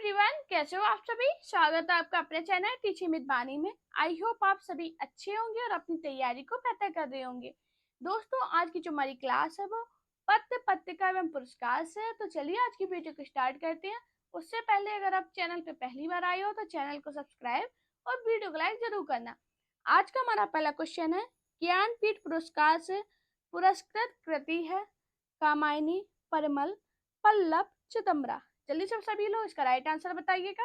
Everyone, कैसे हो आप सभी। स्वागत है आपका अपने चैनल टीचिंग विद बानी में। आई होप आप सभी अच्छे होंगे और अपनी तैयारी को बेहतर कर रहे होंगे। दोस्तों, आज की जो हमारी क्लास है वो पद्य पत्रिका एवं पुरस्कार से है। तो चलिए आज की वीडियो को स्टार्ट करते हैं। उससे पहले अगर आप चैनल पे पहली बार आए हो तो चैनल को सब्सक्राइब और वीडियो को लाइक जरूर करना। आज का हमारा पहला क्वेश्चन है, ज्ञानपीठ पुरस्कार से पुरस्कृत कृति है कामायनी, परिमल, पल्लव, चिदम्बरा। जल्दी से सभी लोग इसका राइट आंसर बताइएगा।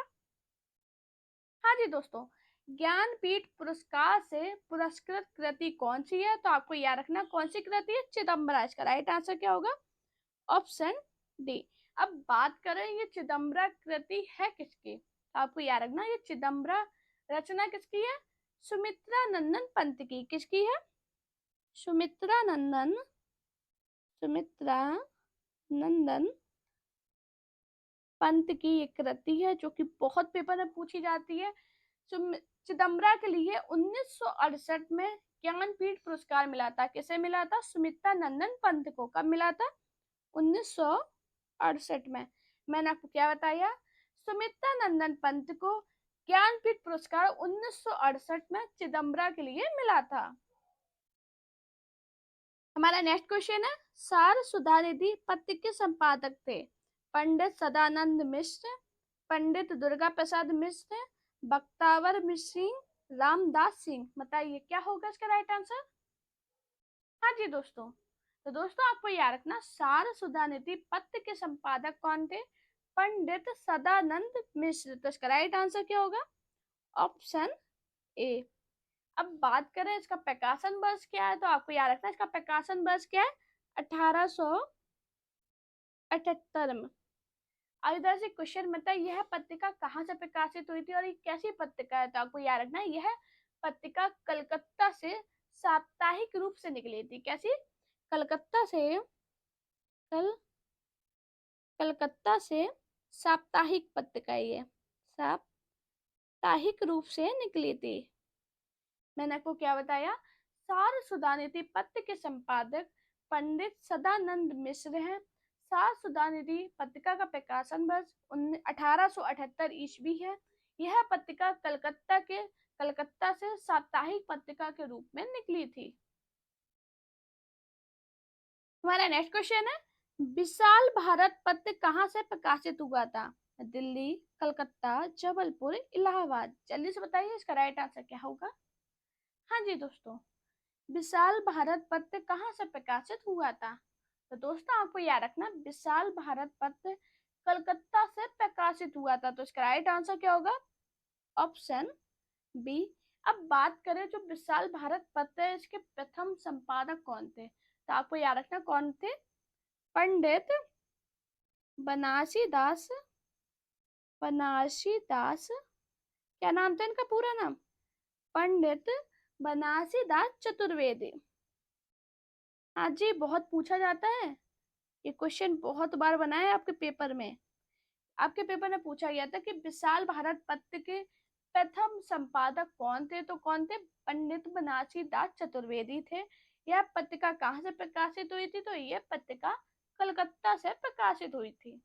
हाँ जी दोस्तों, ज्ञानपीठ पुरस्कार से पुरस्कृत कृति कौन सी है? तो आपको याद रखना कौन सी कृति है, चिदम्बरा। इसका राइट आंसर क्या होगा? Option D. अब बात करें ये चिदम्बरा कृति है किसकी, तो आपको याद रखना ये चिदम्बरा रचना किसकी है? सुमित्रा नंदन पंत की। किसकी है? सुमित्रा नंदन पंत की ये कृति है जो कि बहुत पेपर में पूछी जाती है। चिदम्बरा के लिए 1968 में ज्ञानपीठ पुरस्कार मिला था। किसे मिला था? सुमित्रा नंदन पंत को। कब मिला था? 1968 में। मैंने आपको क्या बताया? सुमित्रा नंदन पंत को ज्ञानपीठ पुरस्कार 1968 में चिदम्बरा के लिए मिला था। हमारा नेक्स्ट क्वेश्चन है, सार सुधानिधि पत्र के संपादक थे पंडित सदानंद मिश्र, पंडित दुर्गा प्रसाद मिश्र, बख्तावर मिश्र, रामदास सिंह। बताइए क्या होगा इसका राइट आंसर? हाँ जी दोस्तों, तो दोस्तों आपको याद रखना सार सुधानिधि पत्र के संपादक कौन थे? पंडित सदानंद मिश्र। तो इसका राइट आंसर क्या होगा? Option A. अब बात करें इसका प्रकाशन वर्ष क्या है, तो आपको याद रखना इसका प्रकाशन वर्ष क्या है? 1878 में। अब इधर से क्वेश्चन बनता है, यह पत्रिका कहाँ से प्रकाशित हुई थी और ये कैसी पत्रिका है? तो आपको याद रखना यह पत्रिका कलकत्ता से साप्ताहिक रूप से निकली थी। कैसी? कलकत्ता से साप्ताहिक पत्रिका, ये साप्ताहिक रूप से निकली थी। मैंने आपको क्या बताया? सार सुधानिधि पत्र के संपादक पंडित सदानंद मिश्र हैं। सार सुधानिधि पत्रिका का प्रकाशन वर्ष 1878 ईस्वी है। यह पत्रिका कलकत्ता से साप्ताहिक पत्रिका के रूप में निकली थी। हमारा नेक्स्ट क्वेश्चन है, विशाल भारत पत्र कहाँ से प्रकाशित हुआ था? दिल्ली, कलकत्ता, जबलपुर, इलाहाबाद। जल्दी से बताइए इसका राइट आंसर क्या होगा? हाँ जी दोस्तों, विशाल भारत पत्र कहाँ से प्रकाशित हुआ था? तो दोस्तों आपको याद रखना विशाल भारत पत्र कलकत्ता से प्रकाशित हुआ था। तो इसका राइट आंसर क्या होगा? Option B. अब बात करें जो विशाल भारत पत्र है, इसके प्रथम संपादक कौन थे? तो आपको याद रखना कौन थे? पंडित बनारसी दास, क्या नाम था इनका पूरा नाम? पंडित बनारसी दास चतुर्वेदी। हाँ जी, बहुत पूछा जाता है ये क्वेश्चन, बहुत बार बना है आपके पेपर में। आपके पेपर में पूछा गया था कि विशाल भारत पत्र के प्रथम संपादक कौन थे? तो कौन थे? पंडित बनारसी दास चतुर्वेदी थे। यह पत्रिका कहाँ से प्रकाशित हुई थी? तो यह पत्रिका कलकत्ता से प्रकाशित हुई थी।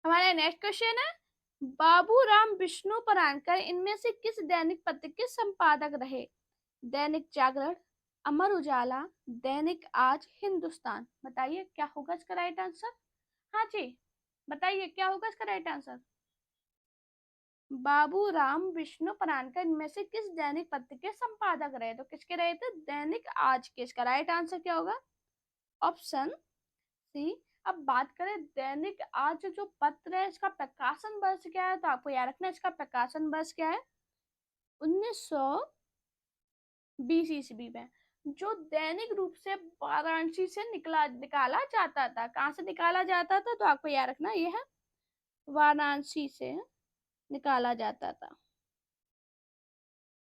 हमारा नेक्स्ट क्वेश्चन है, बाबूराम विष्णु परांकर इनमें से किस दैनिक पत्र के संपादक रहे? दैनिक जागरण, अमर उजाला, दैनिक आज, हिंदुस्तान। बताइए क्या होगा इसका राइट आंसर? हाँ जी, बताइए क्या होगा इसका राइट आंसर? बाबूराम विष्णु परांकर इनमें से किस दैनिक पत्र के संपादक रहे? तो किसके रहे थे? दैनिक आज के। इसका राइट आंसर क्या होगा? Option C. अब बात करें दैनिक आज जो पत्र है, इसका प्रकाशन वर्ष क्या है? तो आपको याद रखना इसका प्रकाशन वर्ष क्या है? 1920 ईस्वी में। जो दैनिक रूप से वाराणसी से निकाला जाता था। कहाँ से निकाला जाता था? तो आपको याद रखना यह है वाराणसी से निकाला जाता था।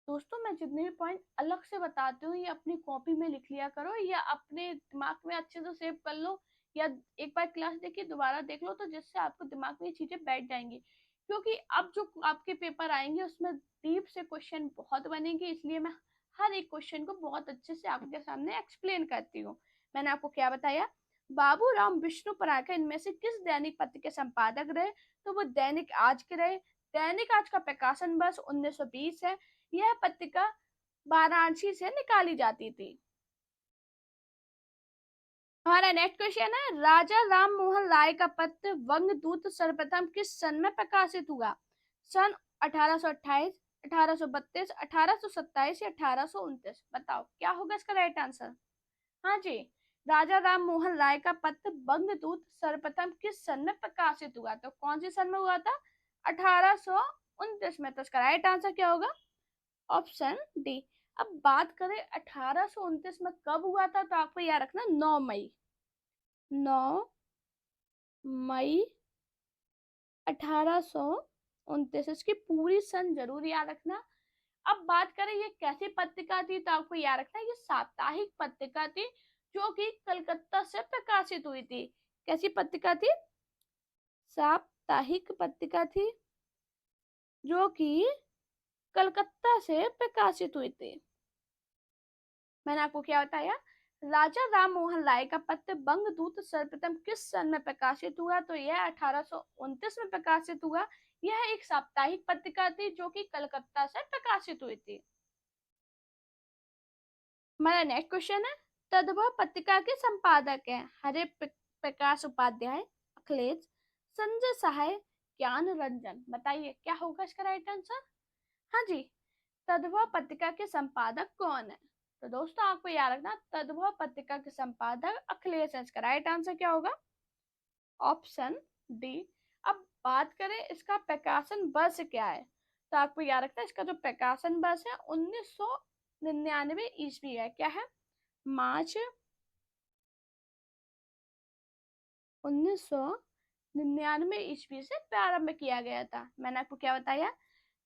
दोस्तों, मैं जितने भी पॉइंट अलग से बताती हूँ ये अपनी कॉपी में लिख लिया करो या अपने दिमाग में अच्छे से सेव कर लो, या एक बार क्लास देखिए दोबारा देख लो, तो जिससे आपको दिमाग में ये चीजें बैठ जाएंगी। क्योंकि अब जो आपके पेपर आएंगे उसमें डीप से क्वेश्चन बहुत बनेंगे, इसलिए मैं हर एक क्वेश्चन को बहुत अच्छे से आपके सामने एक्सप्लेन करती हूँ। मैंने आपको क्या बताया? बाबूराम विष्णु पराकर इनमें से किस दैनिक पत्र के संपादक रहे? तो वो दैनिक आज के रहे। दैनिक आज का प्रकाशन वर्ष 1920 है। यह पत्रिका वाराणसी से निकाली जाती थी। हमारा नेक्स्ट क्वेश्चन है, राजा राम मोहन राय का पत्र वंगदूत सर्वप्रथम किस सन में प्रकाशित हुआ? सन 1828, 1832, 1827 या 1829? बताओ क्या होगा इसका राइट आंसर। हाँ जी, राजा राम मोहन राय का पत्र बंगदूत सर्वप्रथम किस सन में प्रकाशित हुआ? तो कौन सी सन में हुआ था? 1829 में। तो इसका राइट आंसर क्या होगा? Option D. अब बात करें 1829 में कब हुआ था, तो आपको याद रखना 9 मई, 9 मई 1829, इसकी पूरी सन जरूर याद रखना। अब बात करें ये कैसी पत्रिका थी, तो आपको याद रखना ये साप्ताहिक पत्रिका थी जो कि कलकत्ता से प्रकाशित हुई थी। कैसी पत्रिका थी? साप्ताहिक पत्रिका थी जो कि कलकत्ता से प्रकाशित हुई थी। मैंने आपको क्या बताया? राजा राम मोहन राय का पत्र बंगदूत सर्वप्रथम किस सन में प्रकाशित हुआ? तो यह 1829 में प्रकाशित हुआ। यह एक साप्ताहिक पत्रिका थी जो कि कलकत्ता से प्रकाशित हुई थी। हमारा नेक्स्ट क्वेश्चन है, तद्भव पत्रिका के संपादक हैं हरे प्रकाश उपाध्याय, अखिलेश, संजय सहाय, ज्ञान रंजन? बताइए क्या होगा इसका राइट आंसर। हाँ जी, तद्भव पत्रिका के संपादक कौन है? तो दोस्तों आपको याद रखना तद्भव पत्रिका के संपादक अखिलेश है। इसका राइट आंसर क्या होगा? Option D. अब बात करें इसका प्रकाशन वर्ष क्या है, तो आपको याद रखना इसका जो प्रकाशन वर्ष है 1999 ईस्वी है। क्या है? मार्च 1999 ईस्वी से प्रारंभ किया गया था। मैंने आपको क्या बताया?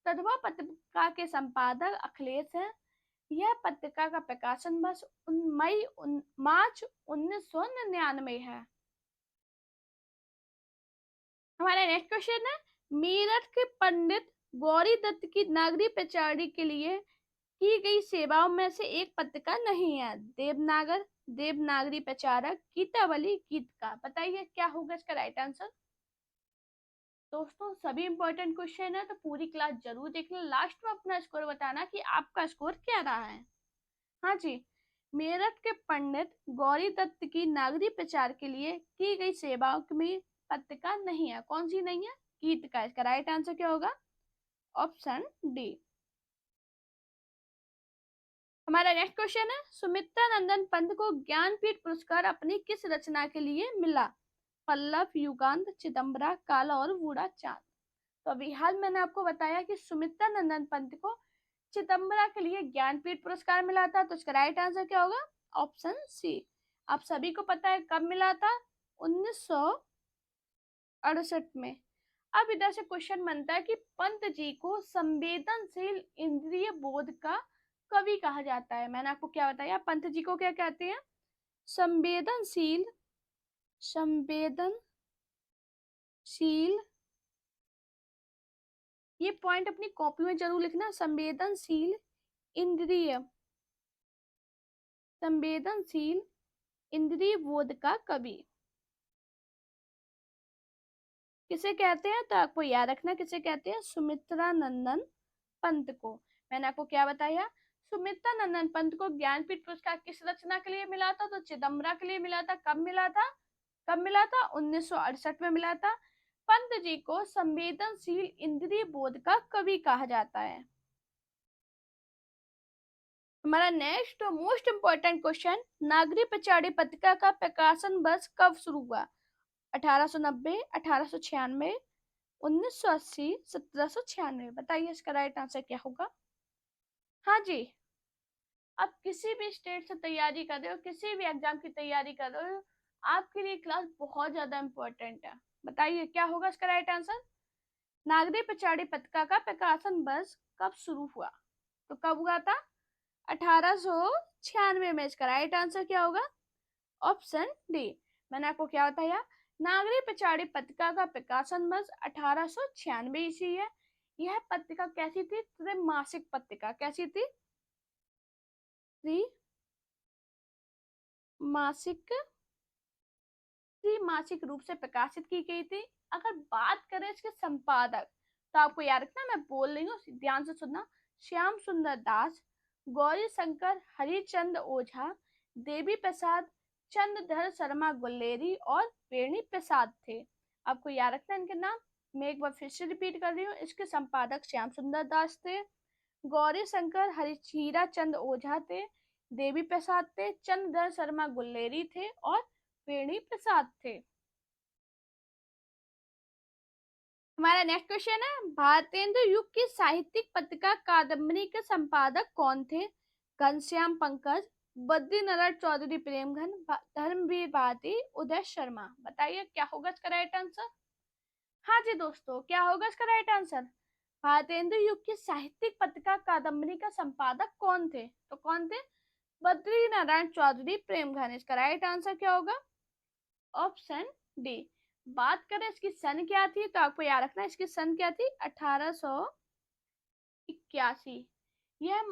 तद्भव पत्रिका के संपादक अखिलेश हैं। यह पत्रिका का प्रकाशन वर्ष मार्च 1999 है। हमारा नेक्स्ट क्वेश्चन है, मेरठ के पंडित गौरी दत्त की नागरी प्रचारणी के लिए की गई सेवाओं में से एक पत्रिका नहीं है? देवनागरी प्रचारक, गीतावली, गीतकार? बताइए क्या होगा इसका राइट आंसर। दोस्तों सभी इंपॉर्टेंट क्वेश्चन है तो पूरी क्लास जरूर देखना, लास्ट में अपना स्कोर बताना कि आपका स्कोर क्या रहा है। हाँ जी, मेरठ के पंडित गौरी दत्त की नागरी प्रचार के लिए की गई सेवाओं में पत्रिका नहीं है। कौन सी नहीं है? गीत का। इसका राइट आंसर क्या होगा? Option D. हमारा नेक्स्ट क्वेश्चन है, सुमित्रा नंदन पंत को ज्ञानपीठ पुरस्कार अपनी किस रचना के लिए मिला? पल्लव, युगांत, चिदम्बरा, काला और बूढ़ा चांद? तो अभी हाल मैंने आपको बताया कि सुमित्रा नंदन पंत को चिदम्बरा के लिए ज्ञानपीठ पुरस्कार मिला था। तो इसका राइट आंसर क्या होगा? Option C. आप सभी को पता है कब मिला था? 1968 में। अब इधर से क्वेश्चन बनता है कि पंत जी को संवेदनशील इंद्रिय बोध का कवि कहा जाता है। मैंने आपको क्या बताया? पंत जी को क्या कहते हैं? संवेदनशील संवेदनशील ये पॉइंट अपनी कॉपी में जरूर लिखना। संवेदनशील इंद्रिय बोध का कवि किसे कहते हैं? तो आपको याद रखना किसे कहते हैं? सुमित्रा नंदन पंत को। मैंने आपको क्या बताया? सुमित्रा नंदन पंत को ज्ञानपीठ पुरस्कार किस रचना के लिए मिला था? तो चिदम्बरा के लिए मिला था। कब मिला था? 1968 में मिला था। पंत जी को संवेदनशील इंद्रिय बोध का कवि कहा जाता है। हमारा नेक्स्ट मोस्ट इंपोर्टेंट क्वेश्चन, नागरी प्रचारी पत्रिका का प्रकाशन वर्ष कब शुरू हुआ? 1890, 1896, 1980, 1796? बताइए इसका राइट आंसर क्या होगा। हाँ जी, आप किसी भी स्टेट से तैयारी कर रहे हो, किसी भी एग्जाम की तैयारी कर रहे हो, आपके लिए क्लास बहुत ज्यादा इंपॉर्टेंट है। बताइए क्या होगा इसका राइट आंसर। नागरी प्रचारी पत्रिका का प्रकाशन वर्ष कब शुरू हुआ? तो कब हुआ था? 1896 में। इसका राइट आंसर क्या होगा? Option D. मैंने आपको क्या बताया? नागरी प्रचारी पत्रिका का प्रकाशन वर्ष 1896 ईस्वी है। यह पत्रिका कैसी थी? त्रैमासिक पत्रिका। कैसी थी? त्रैमासिक त्रैमासिक रूप से प्रकाशित की गई थी। अगर बात करें इसके संपादक तो आपको याद रखना, मैं बोल रही हूँ, ध्यान से सुनना। श्याम सुंदर दास, गौरी शंकर हरिचंद ओझा, देवी प्रसाद, चंद्रधर शर्मा गुल्लेरी और वेणी प्रसाद थे। आपको याद रखना इनके नाम। मैं एक बार फिर से रिपीट कर रही हूँ। इसके संपादक श्याम सुंदर दास थे, गौरी शंकर हीरा चंद ओझा थे, देवी प्रसाद थे, चंद्रधर शर्मा गुल्लेरी थे और वेणी प्रसाद थे। हमारा नेक्स्ट क्वेश्चन है, भारतेंद्र युग की साहित्यिक पत्रिका कादम्बरी के संपादक कौन थे? घनश्याम पंकज, बद्रीनारायण चौधरी प्रेमघन, धर्मवीर भारती, उदय शर्मा। बताइए क्या होगा इसका राइट आंसर? हाँ जी दोस्तों, क्या होगा इसका राइट आंसर? भारतेंद्र युग की साहित्यिक पत्रिका कादम्बरी का संपादक कौन थे? तो कौन थे? बद्रीनारायण चौधरी प्रेमघन। इसका राइट आंसर क्या होगा? Option D. बात करें इसकी सन क्या थी, तो आपको याद रखना इसकी सन क्या थी? 1881। यह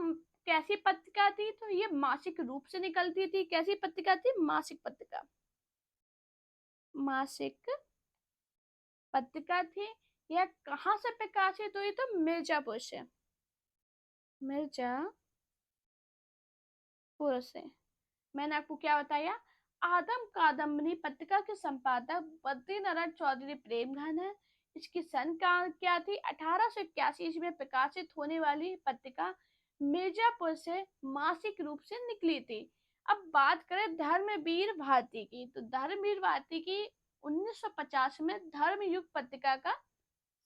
कैसी पत्रिका थी? तो ये मासिक रूप से निकलती थी। कैसी पत्रिका थी? मासिक पत्रिका। मासिक पत्रिका थी। यह कहाँ से प्रकाशित हुई? तो मिर्जापुर से। मिर्जापुर से। मैंने आपको क्या बताया? आदम कादम्बरी पत्रिका के संपादक बद्रीनारायण चौधरी प्रेमघन है। इसकी सन क्या थी? 1881 ईस्वी में प्रकाशित होने वाली पत्रिका मिर्जापुर से मासिक रूप से निकली थी। अब बात करें धर्मवीर भारती की, तो धर्मवीर भारती की 1950 में धर्मयुग पत्रिका का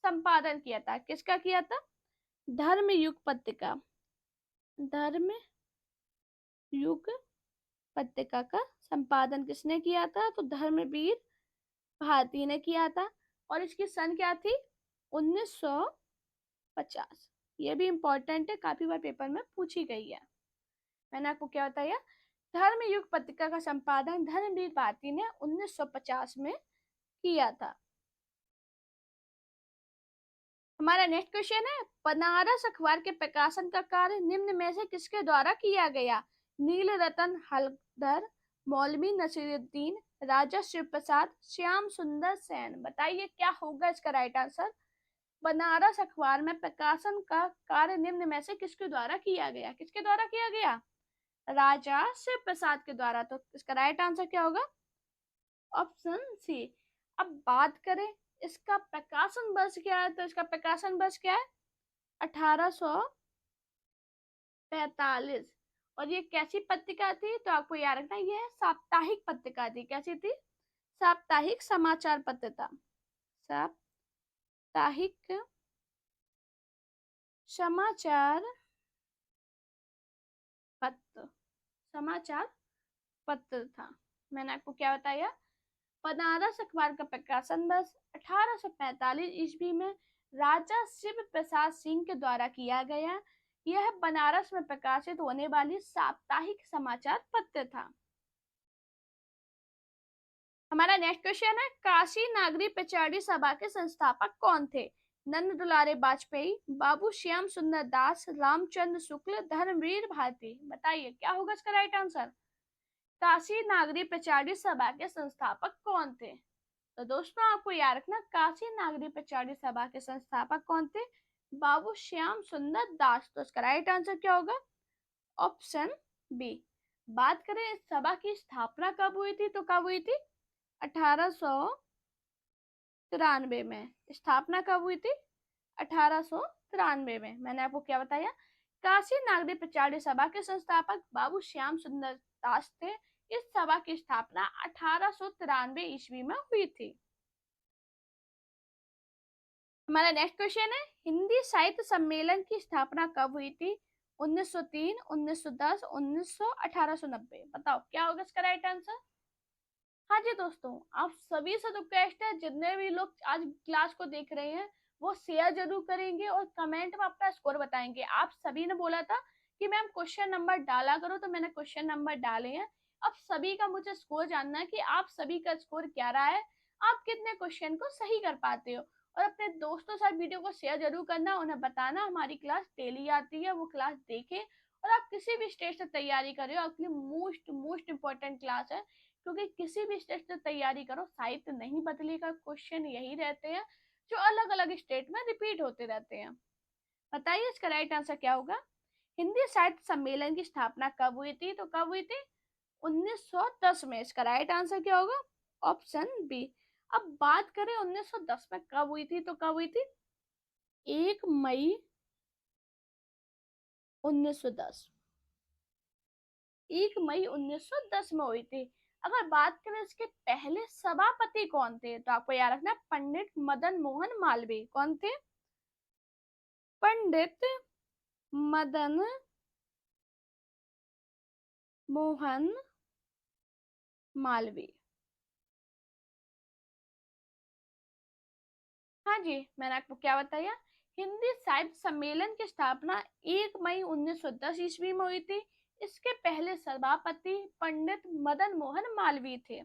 संपादन किया था। किसका किया था? धर्मयुग पत्रिका। धर्मयुग पत्रिका का संपादन किसने किया था? तो धर्मवीर भारती ने किया था। और इसकी सन क्या थी? 1950। ये भी इंपॉर्टेंट है, काफी बार पेपर में पूछी गई है। मैंने आपको क्या बताया? धर्मयुग पत्रिका का संपादन धर्मवीर भारती ने 1950 में किया था। हमारा नेक्स्ट क्वेश्चन है, बनारस अखबार के प्रकाशन का कार्य निम्न में से किसके द्वारा किया गया? नील रतन हलदर, मौलवी नसीरुद्दीन, राजा शिव प्रसाद, श्याम सुंदर सेन। बताइए क्या होगा इसका राइट आंसर? बनारस अखबार में प्रकाशन का कार्य निम्न में से किसके द्वारा किया गया? किसके द्वारा किया गया? राजा शिव प्रसाद के द्वारा। तो इसका राइट आंसर क्या होगा? Option C. अब बात करें इसका प्रकाशन वर्ष क्या है, तो इसका प्रकाशन वर्ष क्या है? 1845। और ये कैसी पत्रिका थी? तो आपको याद रखना यह साप्ताहिक पत्रिका थी। कैसी थी? साप्ताहिक समाचार पत्र था। साप्ताहिक समाचार पत्र। समाचार पत्र था। मैंने आपको क्या बताया? बनारस अखबार का प्रकाशन वर्ष 1845 ईस्वी में राजा शिव प्रसाद सिंह के द्वारा किया गया। यह बनारस में प्रकाशित होने वाली साप्ताहिक समाचार पत्र था। हमारा नेक्स्ट क्वेश्चन है, काशी नागरी पचाड़ी सभा के संस्थापक कौन थे? नंद दुलारे वाजपेयी, बाबू श्याम सुंदर दास, रामचंद्र शुक्ल, धर्मवीर भारती। बताइए क्या होगा इसका राइट आंसर? काशी नागरी पचाड़ी सभा के संस्थापक कौन थे? तो दोस्तों आपको याद रखना, काशी नागरी पचाड़ी सभा के संस्थापक कौन थे? बाबू श्याम सुंदर दास। तो इसका राइट आंसर क्या होगा? Option B. बात करें इस सभा की स्थापना कब हुई थी? तो कब हुई थी? 1893 में। स्थापना कब हुई थी? 1893 में। मैंने आपको क्या बताया? काशी नागरी पचाड़ी सभा के संस्थापक बाबू श्याम सुंदर दास थे। इस सभा की स्थापना 1893 ईस्वी में हुई थी। हमारा नेक्स्ट क्वेश्चन है, हिंदी साहित्य सम्मेलन की स्थापना कब हुई थी? 1903, 1910, 1900, 1890। बताओ क्या होगा इसका राइट आंसर? हाँ जी दोस्तों, आप सभी से रिक्वेस्ट है, जितने भी लोग आज क्लास को देख रहे हैं वो शेयर जरूर करेंगे और कमेंट में अपना स्कोर बताएंगे। आप सभी ने बोला था कि मैम क्वेश्चन नंबर डाला करो, तो मैंने क्वेश्चन नंबर डाले हैं। अब सभी का मुझे स्कोर जानना है कि आप सभी का स्कोर क्या रहा है, आप कितने क्वेश्चन को सही कर पाते हो। और अपने दोस्तों के साथ वीडियो को शेयर जरूर करना, उन्हें बताना हमारी क्लास डेली आती है, वो क्लास देखें और आप किसी भी स्टेज से तैयारी कर रहे हो, आपके लिए मोस्ट मोस्ट इम्पोर्टेंट क्लास है, क्योंकि किसी भी स्टेज से तैयारी करो, साहित्य नहीं बदलेगा, क्वेश्चन यही रहते हैं जो अलग अलग स्टेट में रिपीट होते रहते हैं। बताइए इसका राइट आंसर क्या होगा। हिंदी साहित्य सम्मेलन की स्थापना कब हुई थी, तो कब हुई थी, 1910 में। इसका राइट आंसर क्या होगा, ऑप्शन बी। अब बात करें 1910 में कब हुई थी, तो कब हुई थी, 1 मई 1910। 1 मई 1910 में हुई थी। अगर बात करें इसके पहले सभापति कौन थे, तो आपको याद रखना पंडित मदन मोहन मालवीय। कौन थे, पंडित मदन मोहन मालवीय। हाँ जी, मैंने आपको क्या बताया, हिंदी साहित्य सम्मेलन की स्थापना 1 मई 1910 ईस्वी में हुई थी। इसके पहले सभापति पंडित मदन मोहन मालवीय थे।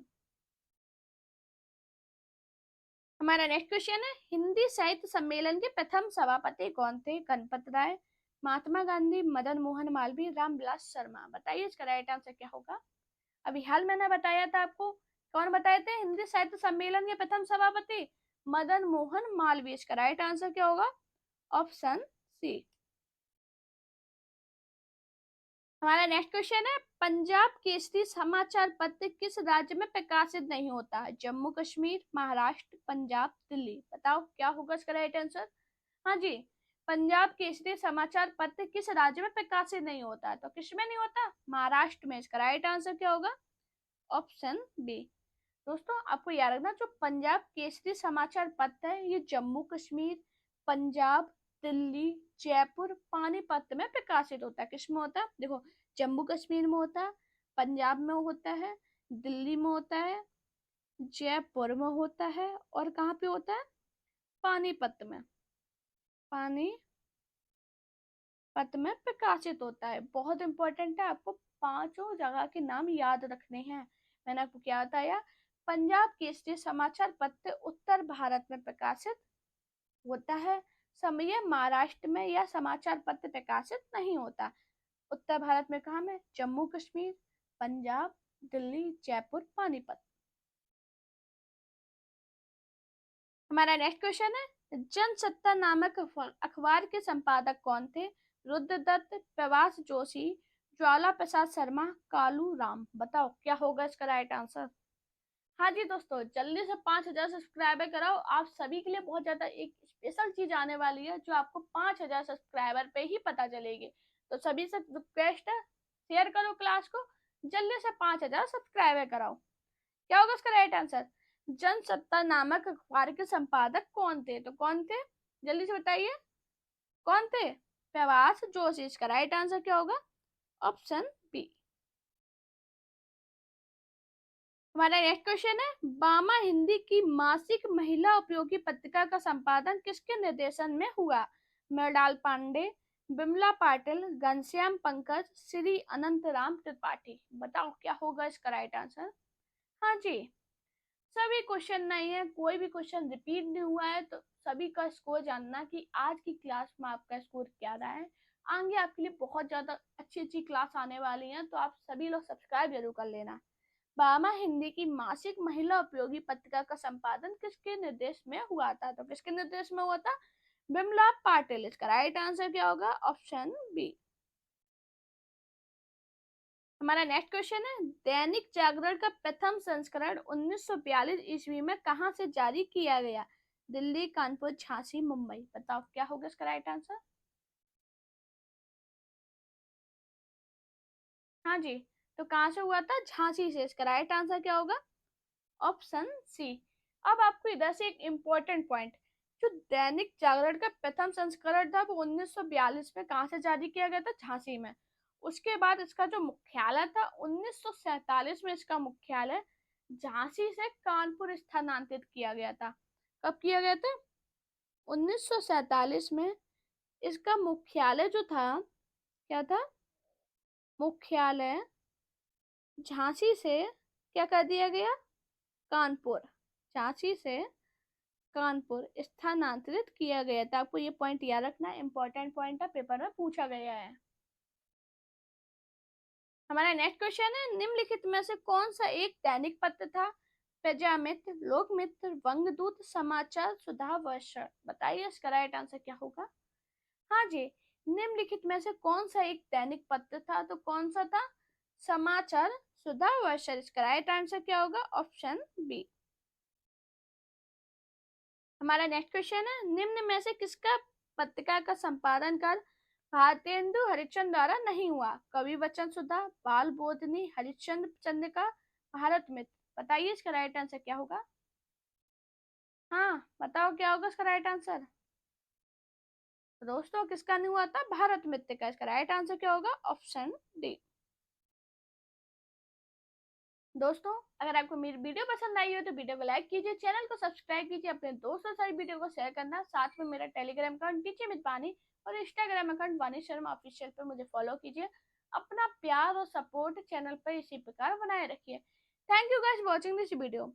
हमारा नेक्स्ट क्वेश्चन है, हिंदी साहित्य सम्मेलन के प्रथम सभापति कौन थे, गणपत राय, महात्मा गांधी, मदन मोहन मालवीय, रामविलास शर्मा। बताइए इसका राइट आंसर क्या होगा। अभी हाल मैंने बताया था आपको, कौन बताए थे हिंदी साहित्य सम्मेलन के प्रथम सभापति, मदन मोहन मालवीय। इसका राइट आंसर क्या होगा, ऑप्शन सी। हमारा नेक्स्ट क्वेश्चन है, पंजाब केसरी समाचार पत्र किस राज्य में प्रकाशित नहीं होता है, जम्मू कश्मीर, महाराष्ट्र, पंजाब, दिल्ली। बताओ क्या होगा इसका राइट आंसर। हाँ जी, पंजाब केसरी समाचार पत्र किस राज्य में प्रकाशित नहीं होता है, तो किसमें नहीं होता, महाराष्ट्र में। इसका राइट आंसर क्या होगा, ऑप्शन बी। दोस्तों आपको याद रखना, जो पंजाब केसरी समाचार पत्र है ये जम्मू कश्मीर, पंजाब, दिल्ली, जयपुर, पानीपत में प्रकाशित होता है। किसमें होता है, देखो जम्मू कश्मीर में होता है, पंजाब में होता है, दिल्ली में होता है, जयपुर में होता है, और कहाँ पे होता है, पानीपत में। पानीपत में प्रकाशित होता है। बहुत इंपॉर्टेंट है, आपको पांचों जगह के नाम याद रखने हैं। मैंने आपको क्या बताया, पंजाब केसरी समाचार पत्र उत्तर भारत में प्रकाशित होता है, समय महाराष्ट्र में यह समाचार पत्र प्रकाशित नहीं होता। उत्तर भारत में कहाँ में, जम्मू कश्मीर, पंजाब, दिल्ली, जयपुर, पानीपत। हमारा नेक्स्ट क्वेश्चन है, जनसत्ता नामक अखबार के संपादक कौन थे, रुद्रदत्त, प्रवास जोशी, ज्वाला प्रसाद शर्मा, कालू राम। बताओ क्या होगा इसका राइट आंसर। हाँ जी दोस्तों, जल्दी से 5000 सब्सक्राइबर कराओ। आप सभी के लिए बहुत ज्यादा एक स्पेशल चीज आने वाली है, जो आपको 5000 सब्सक्राइबर पे ही पता चलेगी। तो सभी से रिक्वेस्ट है, शेयर करो क्लास को, जल्दी से 5000 सब्सक्राइबर कराओ। क्या होगा इसका राइट आंसर, जनसत्ता नामक अखबार के संपादक कौन थे, तो कौन थे, जल्दी से बताइए, कौन थे, प्रवास जोशी। इसका राइट आंसर क्या होगा, ऑप्शन बी। हमारा नेक्स्ट क्वेश्चन है, बामा हिंदी की मासिक महिला उपयोगी पत्रिका का संपादन किसके निर्देशन में हुआ, मृणाल पांडे, बिमला पाटिल, घनश्याम पंकज, श्री अनंतराम त्रिपाठी। बताओ क्या होगा इसका राइट आंसर। हाँ जी, सभी क्वेश्चन नहीं है, कोई भी क्वेश्चन रिपीट नहीं हुआ है, तो सभी का स्कोर जानना कि आज की क्लास में आपका स्कोर क्या रहा है। आगे आपके लिए बहुत ज्यादा अच्छी अच्छी क्लास आने वाली है, तो आप सभी लोग सब्सक्राइब जरूर कर लेना। बामा हिंदी की मासिक महिला उपयोगी पत्रिका का संपादन किसके निर्देश में हुआ था, तो किसके निर्देश में हुआ था, बिमला पाटिल। इसका राइट आंसर क्या होगा, ऑप्शन बी। हमारा नेक्स्ट क्वेश्चन है, दैनिक जागरण का प्रथम संस्करण 1942 ईस्वी में कहां से जारी किया गया, दिल्ली, कानपुर, झांसी, मुंबई। बताओ क्या होगा इसका राइट आंसर। हाँ जी, तो कहां से हुआ था, झांसी से। इसका राइट आंसर क्या होगा, ऑप्शन सी। अब आपको इधर से एक इम्पोर्टेंट पॉइंट, जो दैनिक जागरण का प्रथम संस्करण था वो 1942 में कहां से जारी किया गया था, झांसी में। उसके बाद इसका जो मुख्यालय था 1947 में इसका मुख्यालय झांसी से कानपुर स्थानांतरित किया गया था। कब किया गया था, 1947 में इसका मुख्यालय जो था, क्या था, मुख्यालय झांसी से क्या कर दिया गया, कानपुर, झांसी से कानपुर स्थानांतरित किया गया था। आपको ये पॉइंट याद रखना, इंपॉर्टेंट पॉइंट है, पेपर में पूछा गया है। हमारा नेक्स्ट क्वेश्चन है, निम्नलिखित में से कौन सा एक दैनिक पत्र था? प्रजामित्र, लोकमित्र, वंगदूत, समाचार, सुधावर्ष। बताइए इसका राइट आंसर क्या होगा? हाँ जी, निम्नलिखित में से कौन सा एक दैनिक पत्र था? तो कौन सा था? समाचार सुधावर्ष। इसका राइट आंसर क्या होगा? Option B. हमारा नेक्स्ट क्वेश्चन है, निम्न में से किसका पत्रिका का संपादन कर भारतेंदु हरिश्चंद्र द्वारा नहीं हुआ? कवि वचन सुधा, बाल बोधनी, हरिश्चंद्र चंद्रिका, भारत मित्र। बताइए इसका राइट आंसर क्या होगा? हाँ बताओ क्या होगा इसका राइट आंसर? दोस्तों किसका नहीं हुआ था? भारत मित्र का। इसका राइट आंसर क्या होगा? Option D. दोस्तों अगर आपको मेरी वीडियो पसंद आई हो तो वीडियो को लाइक कीजिए, चैनल को सब्सक्राइब कीजिए, अपने दोस्तों से वीडियो को शेयर करना। साथ में मेरा टेलीग्राम अकाउंट टीचर मित बानी और इंस्टाग्राम अकाउंट वानी शर्मा ऑफिशियल पर मुझे फॉलो कीजिए। अपना प्यार और सपोर्ट चैनल पर इसी प्रकार बनाए रखिए। Thank you guys watching this video.